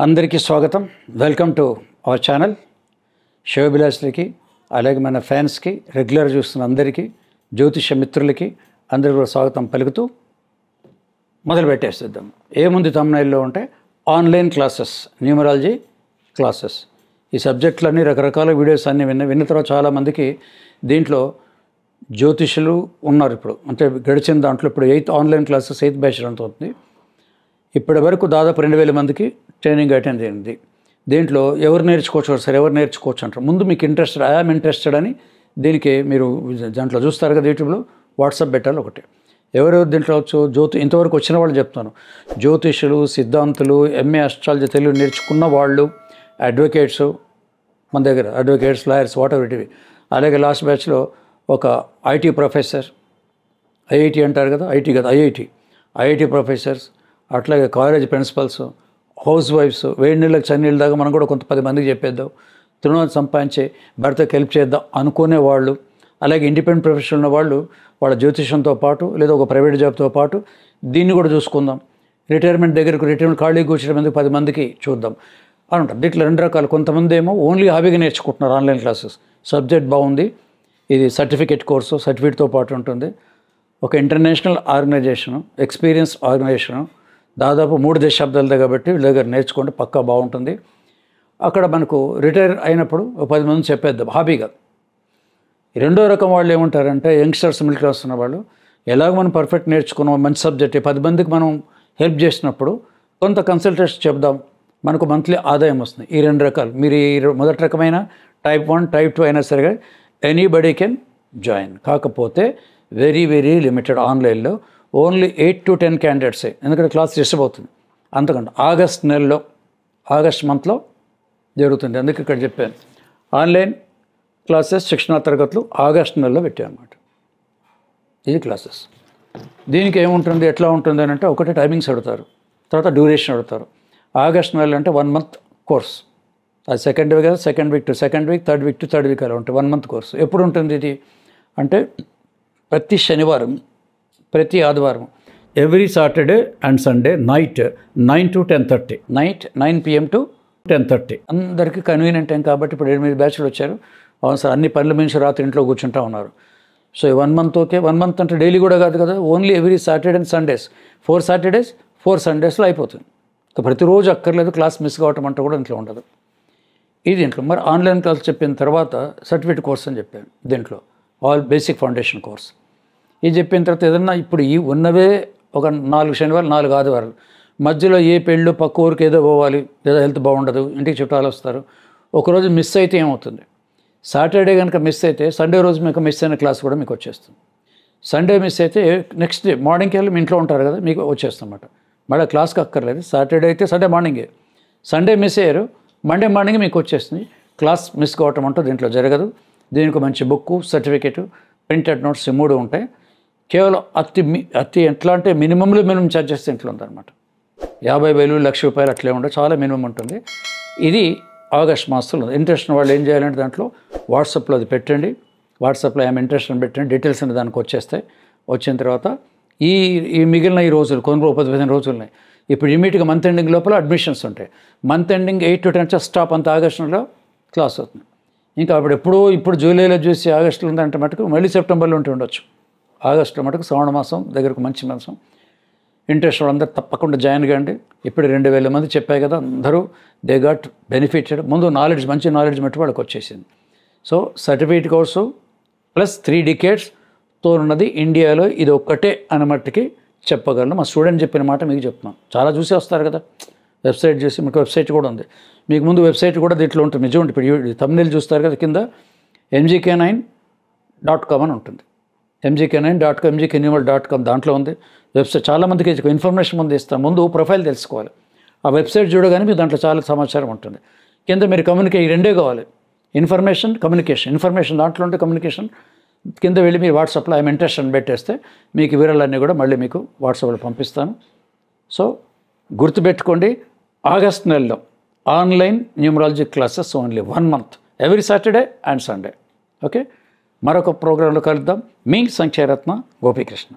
అందరికీ స్వాగతం. Welcome to our channel. శివభిలాషులకి, అలాగే మన ఫ్యాన్స్కి, రెగ్యులర్ చూస్తున్న అందరికీ, జ్యోతిష మిత్రులకి అందరికీ కూడా స్వాగతం పలుకుతూ మొదలు పెట్టేసేద్దాం. ఏముంది తమ్నైల్లో అంటే ఆన్లైన్ క్లాసెస్, న్యూమరాలజీ క్లాసెస్. ఈ సబ్జెక్టులన్నీ రకరకాల వీడియోస్ అన్నీ విన్న తర్వాత చాలామందికి దీంట్లో జ్యోతిషులు ఉన్నారు. ఇప్పుడు అంటే గడిచిన దాంట్లో ఇప్పుడు 8th online classes 8th batch run అవుతుంది. ఇప్పటి వరకు దాదాపు 2000 మందికి ట్రైనింగ్ అటెండ్ అయింది. దీంట్లో ఎవరు నేర్చుకోవచ్చు సార్, ఎవరు నేర్చుకోవచ్చు అంటారు. ముందు మీకు ఇంట్రెస్టెడ్, ఐఆమ్ ఇంట్రెస్టెడ్ అని దీనికి మీరు దాంట్లో చూస్తారు కదా, యూట్యూబ్లో వాట్సాప్ పెట్టాలి ఒకటి. ఎవరెవరు దీంట్లో వచ్చు, ఇంతవరకు వచ్చిన వాళ్ళు చెప్తాను. జ్యోతిషులు, సిద్ధాంతులు, ఎంఏ అస్ట్రాలజీ తెలుగు నేర్చుకున్న వాళ్ళు, అడ్వకేట్స్, మన దగ్గర advocates, lawyers, what ever it. అలాగే లాస్ట్ బ్యాచ్లో ఒక ఐటీ ప్రొఫెసర్, ఐఐటి అంటారు కదా, ఐటీ కదా, ఐఐటి ప్రొఫెసర్స్, అట్లాగే కాలేజ్ ప్రిన్సిపల్స్, హౌస్ వైఫ్స్, వేడి నీళ్ళకి చన్నీళ్ళ దాకా మనం కూడా కొంత 10 మందికి చెప్పేద్దాం. తృణాలు సంపాదించే భర్తకు హెల్ప్ చేద్దాం అనుకునే వాళ్ళు, అలాగే ఇండిపెండెంట్ ప్రొఫెషనల్ ఉన్న వాళ్ళు వాళ్ళ జ్యోతిషంతో పాటు లేదా ఒక ప్రైవేట్ జాబ్తో పాటు దీన్ని కూడా చూసుకుందాం. రిటైర్మెంట్ ఖాళీ కూర్చోడం ఎందుకు 10 మందికి చూద్దాం అని ఉంటారు. దీంట్లో 2 రకాలు. కొంతమంది ఏమో ఓన్లీ హాబీగా నేర్చుకుంటున్నారు ఆన్లైన్ క్లాసెస్. సబ్జెక్ట్ బాగుంది, ఇది సర్టిఫికేట్ కోర్సు, సర్టిఫికేట్తో పాటు ఉంటుంది. ఒక ఇంటర్నేషనల్ ఆర్గనైజేషను, ఎక్స్పీరియన్స్ ఆర్గనైజేషను, దాదాపు 3 దశాబ్దాలదే కాబట్టి వీళ్ళ దగ్గర నేర్చుకుంటే పక్కా బాగుంటుంది. అక్కడ మనకు రిటైర్ అయినప్పుడు 10 మంది చెప్పేద్దాం హాబీగా. రెండో రకం వాళ్ళు ఏమంటారంటే యంగ్స్టర్స్, మిడిల్ క్లాస్ ఉన్న వాళ్ళు, ఎలాగో మనం పర్ఫెక్ట్ నేర్చుకున్నాం, మంచి సబ్జెక్ట్, 10 మందికి మనం హెల్ప్ చేసినప్పుడు కొంత కన్సల్టేషన్ చెప్దాం, మనకు మంత్లీ ఆదాయం వస్తుంది. ఈ 2 రకాలు. మీరు ఈ మొదటి రకమైన టైప్ 1, టైప్ 2 అయినా సరిగా ఎనీబడీ కెన్ జాయిన్. కాకపోతే వెరీ వెరీ లిమిటెడ్. ఆన్లైన్లో ఓన్లీ 8 to 10 క్యాండిడేట్సే, ఎందుకంటే క్లాస్ డిస్టర్బ్ అవుతుంది. అంతకంటే ఆగస్ట్ మంత్లో జరుగుతుంది. అందుకే ఇక్కడ చెప్పాను ఆన్లైన్ క్లాసెస్, శిక్షణా తరగతులు ఆగస్ట్ నెలలో పెట్టామన్నమాట. ఇది క్లాసెస్. దీనికి ఏముంటుంది, ఎట్లా ఉంటుంది అని అంటే, ఒకటి టైమింగ్స్ అడుగుతారు, తర్వాత డ్యూరేషన్ అడుగుతారు. ఆగస్ట్ నెలలో అంటే 1 month కోర్స్. అది సెకండ్ వీక్ కదా, second week to second week, third week to third week అలా ఉంటుంది. 1 month కోర్సు. ఎప్పుడు ఉంటుంది ఇది అంటే ప్రతి శనివారం, ప్రతి ఆదివారం, every Saturday and Sunday night 9 to 10:30, night 9 PM to 10:30. అందరికీ కన్వీనియంట్ టైం కాబట్టి ఇప్పుడు 8 బ్యాచ్లు వచ్చారు. అవును సార్, అన్ని పనుల మించి రాత్రి ఇంట్లో కూర్చుంటా ఉన్నారు. So 1 month okay. 1 month అంటే డైలీ కూడా కాదు కదా, only every Saturday and Sundays, 4 Saturdays 4 Sundaysలో అయిపోతుంది. ప్రతిరోజు అక్కర్లేదు, క్లాస్ మిస్ కావటం అంటే కూడా ఇంట్లో ఉండదు. ఇది దీంట్లో మరి ఆన్లైన్ క్లాస్ చెప్పిన తర్వాత సర్టిఫికేట్ కోర్స్ అని చెప్పాను. దీంట్లో ఆల్ బేసిక్ ఫౌండేషన్ కోర్స్. ఇది చెప్పిన తర్వాత ఏదన్నా ఇప్పుడు ఈ ఉన్నవే ఒక 4 శనివారాలు, 4 ఆదివారాలు, మధ్యలో ఏ పెళ్ళు, పక్క ఊరికి ఏదో పోవాలి, లేదా హెల్త్ బాగుండదు, ఇంటికి చుట్టాలు వస్తారు, ఒకరోజు మిస్ అయితే ఏమవుతుంది, సాటర్డే కనుక మిస్ అయితే సండే రోజు మీకు మిస్ అయిన క్లాస్ కూడా మీకు వచ్చేస్తుంది. సండే మిస్ అయితే నెక్స్ట్ డే మార్నింగ్కి వెళ్ళి మీ ఇంట్లో ఉంటారు కదా, మీకు వచ్చేస్తుందన్నమాట. మళ్ళీ క్లాస్కి అక్కర్లేదు. సాటర్డే అయితే సండే మార్నింగే, సండే మిస్ అయ్యారు, మండే మార్నింగ్ మీకు వచ్చేస్తుంది. క్లాస్ మిస్ కావటం అంటూ దీంట్లో జరగదు. దీనికి మంచి బుక్కు, సర్టిఫికేటు, ప్రింటెడ్ నోట్స్ 3 ఉంటాయి. కేవలం అతి ఎట్లా అంటే మినిమం ఛార్జెస్ ఇంట్లో ఉందన్నమాట. 50,000, ₹1,00,000 అట్లే ఉండదు, చాలా మినిమం ఉంటుంది. ఇది ఆగస్ట్ మాసంలో. ఇంట్రెస్ట్ వాళ్ళు ఏం చేయాలంటే దాంట్లో వాట్సాప్లో అది పెట్టండి. వాట్సాప్లో ఏమైనా ఇంట్రెస్ట్ అని పెట్టండి, డీటెయిల్స్ అని దానికి వచ్చేస్తాయి. వచ్చిన తర్వాత ఈ మిగిలిన ఈ రోజులు, కొన్ని 10-15 రోజులు ఉన్నాయి. ఇప్పుడు ఇమీడియట్గా మంత్ ఎండింగ్ లోపల అడ్మిషన్స్ ఉంటాయి. మంత్ ఎండింగ్ 8 to 10 స్టాప్, అంత ఆగస్టులో క్లాస్ అవుతుంది. ఇంకా ఇప్పుడు జూలైలో చూసి ఆగస్టులో ఉందంటే మటుకు మళ్ళీ సెప్టెంబర్లో ఉండొచ్చు. ఆగస్టులో మటుకు శ్రావణ మాసం దగ్గరకు మంచి మాసం. ఇంట్రెస్ట్ వాళ్ళందరూ తప్పకుండా జాయిన్ కాండి. ఇప్పుడు 2,000 మంది చెప్పాయి కదా, అందరూ దే గాట్ బెనిఫిటెడ్. ముందు మంచి నాలెడ్జ్ మట్టి వాళ్ళకి వచ్చేసింది. సో సర్టిఫికేట్ కోర్సు ప్లస్ 3 decadesతో ఉన్నది ఇండియాలో ఇది ఒక్కటే అని మట్టుకి చెప్పగలను. మా స్టూడెంట్ చెప్పిన మాట మీకు చెప్తున్నాను. చాలా చూసి వస్తారు కదా, వెబ్సైట్ చూసి. మీకు వెబ్సైట్ కూడా ఉంది, మీకు ముందు వెబ్సైట్ కూడా దీంట్లో ఉంటుంది. నిజం ఉంటుంది. ఇప్పుడు thumbnail చూస్తారు కదా, కింద mgk9.com అని ఉంటుంది. mgk9.com, mgknumal.com దాంట్లో ఉంది వెబ్సైట్. చాలామందికి ఇన్ఫర్మేషన్ ముందు ఇస్తాను. ముందు ప్రొఫైల్ తెలుసుకోవాలి. ఆ వెబ్సైట్ చూడగానే మీకు దాంట్లో చాలా సమాచారం ఉంటుంది. కింద మీరు ఈ 2 కావాలి, ఇన్ఫర్మేషన్, కమ్యూనికేషన్. ఇన్ఫర్మేషన్ దాంట్లో ఉంటే కమ్యూనికేషన్ కింద వెళ్ళి మీరు వాట్సాప్లో ఐఎమ్ ఇంట్రెస్ట్ అని పెట్టేస్తే మీకు వివరాలన్నీ కూడా మళ్ళీ మీకు వాట్సాప్లో పంపిస్తాను. సో గుర్తుపెట్టుకోండి, ఆగస్ట్ నెలలో online numerology classes only 1 month, every Saturday and Sunday. Okay, మరొక ప్రోగ్రాంలో కలుద్దాం. మీ సంఖ్యారత్న గోపీకృష్ణ.